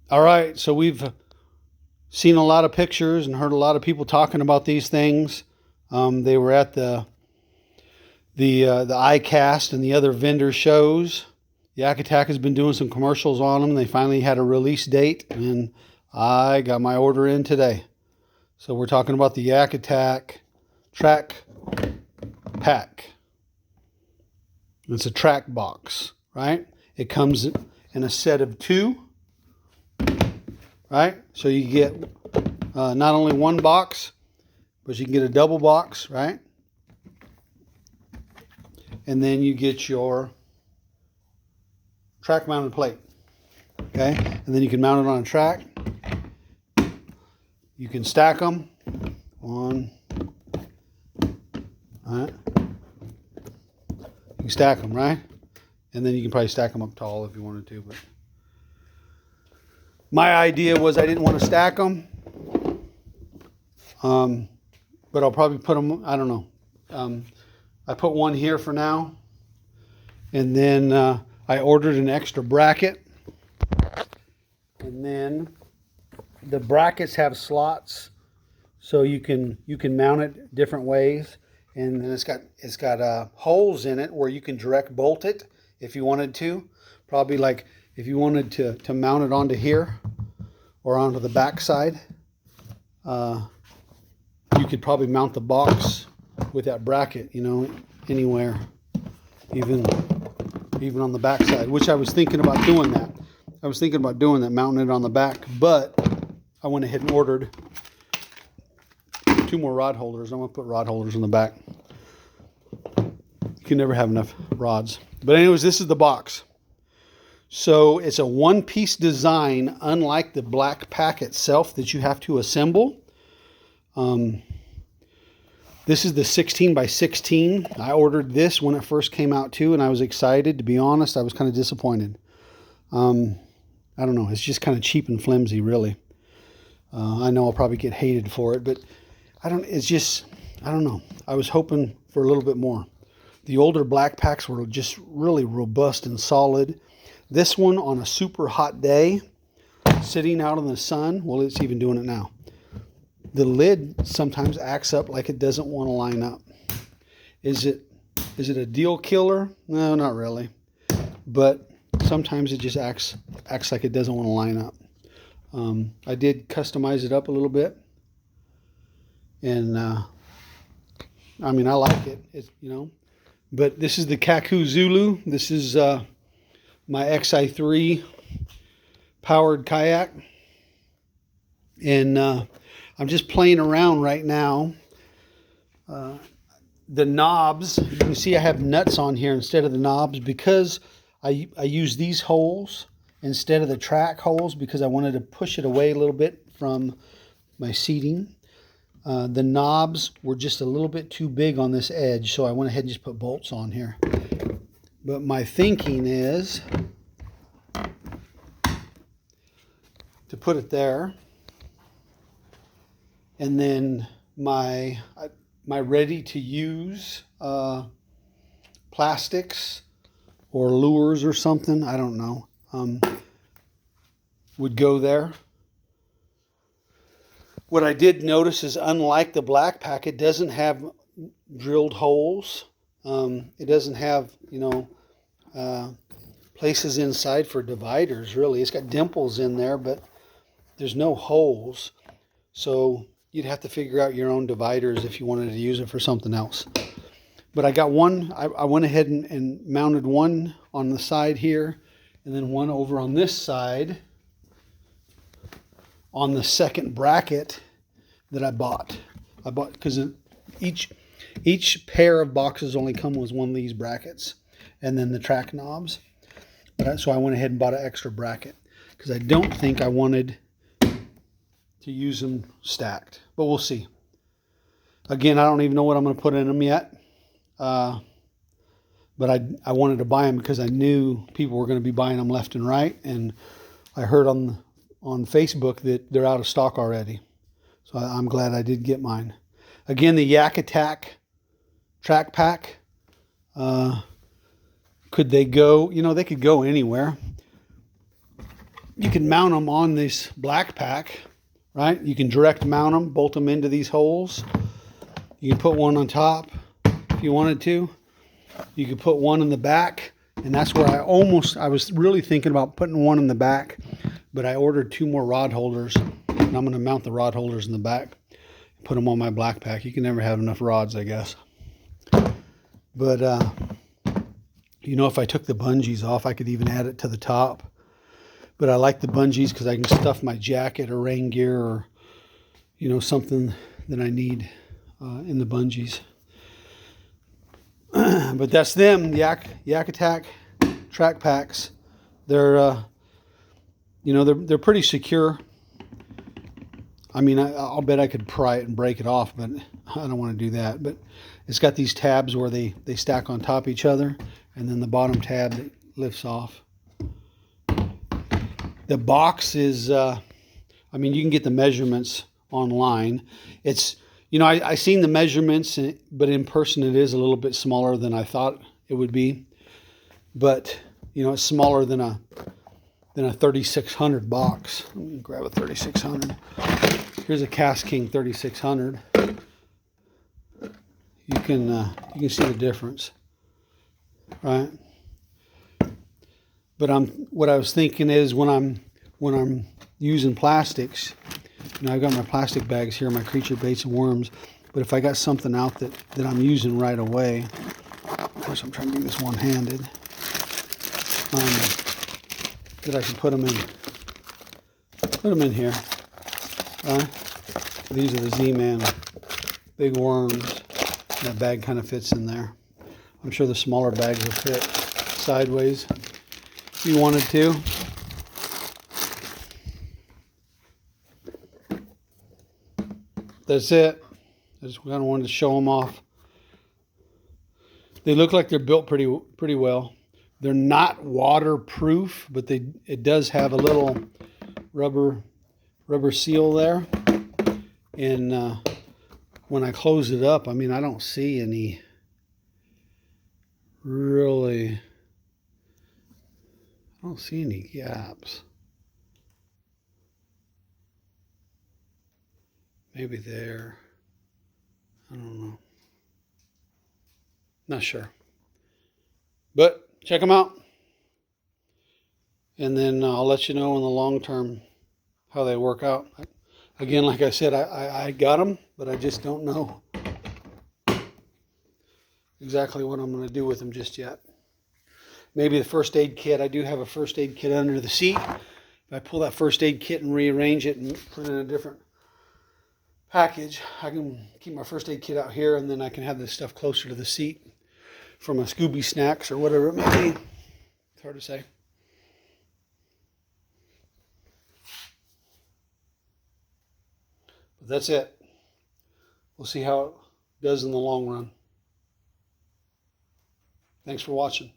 All right, so we've seen a lot of pictures and heard a lot of people talking about these things. They were at the iCast and the other vendor shows. Yak Attack has been doing some commercials on them. They finally had a release date, and I got my order in today. So we're talking about the Yak Attack Track Pak. It's a track box, right? It comes in a set of 2, right? So you get not only one box, but you can get a double box, right? And then you get your track mounted plate, okay? And then you can mount it on a track. You can stack them on, all right? You can stack them, right? And then you can probably stack them up tall if you wanted to. But my idea was I didn't want to stack them. But I'll probably put them, I don't know. I put one here for now. And then I ordered an extra bracket. And then the brackets have slots, so you can mount it different ways. And then it's got holes in it where you can direct bolt it if you wanted to. Probably like if you wanted to mount it onto here or onto the back side, you could probably mount the box with that bracket, anywhere, even on the back side, which I was thinking about doing that. Mounting it on the back, but I went ahead and ordered 2 more rod holders. I'm going to put rod holders on the back. You can never have enough rods. But anyways, this is the box. So it's a one-piece design, unlike the black pack itself that you have to assemble. This is the 16 by 16. I ordered this when it first came out too, and I was excited. To be honest, I was kind of disappointed. I don't know. It's just kind of cheap and flimsy, really. I know I'll probably get hated for it, but I don't know. I was hoping for a little bit more. The older black packs were just really robust and solid. This one, on a super hot day, sitting out in the sun, well, it's even doing it now. The lid sometimes acts up like it doesn't want to line up. Is it a deal killer? No, not really. But sometimes it just acts like it doesn't want to line up. I did customize it up a little bit, and I like it. It's but this is the Kaku Zulu. This is my XI3 powered kayak, and I'm just playing around right now. The knobs, you can see I have nuts on here instead of the knobs because I use these holes instead of the track holes because I wanted to push it away a little bit from my seating. The knobs were just a little bit too big on this edge, so I went ahead and just put bolts on here. But my thinking is to put it there, and then my ready-to-use plastics or lures or something, I don't know, would go there. What I did notice is, unlike the black pack, it doesn't have drilled holes. It doesn't have, places inside for dividers, really. It's got dimples in there, but there's no holes. So you'd have to figure out your own dividers if you wanted to use it for something else. But I got one, I went ahead and mounted one on the side here, and then one over on this side on the second bracket that I bought. Because each pair of boxes only come with one of these brackets, and then the track knobs. So I went ahead and bought an extra bracket because I don't think I wanted to use them stacked, but we'll see. Again, I don't even know what I'm going to put in them yet, but I wanted to buy them because I knew people were going to be buying them left and right, and I heard on Facebook that they're out of stock already, so I'm glad I did get mine. Again, the Yak Attack Track Pak. Could they go? They could go anywhere. you can mount them on this black pack, right? You can direct mount them, bolt them into these holes. You can put one on top if you wanted to. You could put one in the back, and that's where I was really thinking about putting one in the back, but I ordered 2 more rod holders, and I'm going to mount the rod holders in the back, put them on my black pack. You can never have enough rods, I guess. But, you know, if I took the bungees off, I could even add it to the top. But I like the bungees because I can stuff my jacket or rain gear or, you know, something that I need in the bungees. But that's them, Yak Attack Track Paks. They're, you know, they're pretty secure. I mean, I'll bet I could pry it and break it off, but I don't want to do that. But it's got these tabs where they stack on top of each other, and then the bottom tab that lifts off. The box is, I mean, you can get the measurements online. It's, you know, I seen the measurements, but in person it is a little bit smaller than I thought it would be. But, you know, it's smaller than a 3600 box. Let me grab a 3600. Here's a Cast King 3600. You can see the difference, right? But what I was thinking is when I'm using plastics, you know, I've got my plastic bags here, my creature baits and worms. But if I got something out that I'm using right away, of course I'm trying to do this one-handed, that I can put them in here. These are the Z-Man big worms. That bag kind of fits in there. I'm sure the smaller bags will fit sideways if you wanted to. That's it. I just kind of wanted to show them off. They look like they're built pretty well. They're not waterproof, but it does have a little rubber seal there. And when I close it up, I mean, I don't see any really. I don't see any gaps. Maybe there. I don't know. Not sure. But check them out. And then I'll let you know in the long term how they work out. Again, like I said, I got them, but I just don't know exactly what I'm going to do with them just yet. Maybe the first aid kit. I do have a first aid kit under the seat. If I pull that first aid kit and rearrange it and put it in a different package, I can keep my first aid kit out here, and then I can have this stuff closer to the seat for my Scooby snacks or whatever it may be. It's hard to say. But that's it. We'll see how it does in the long run. Thanks for watching.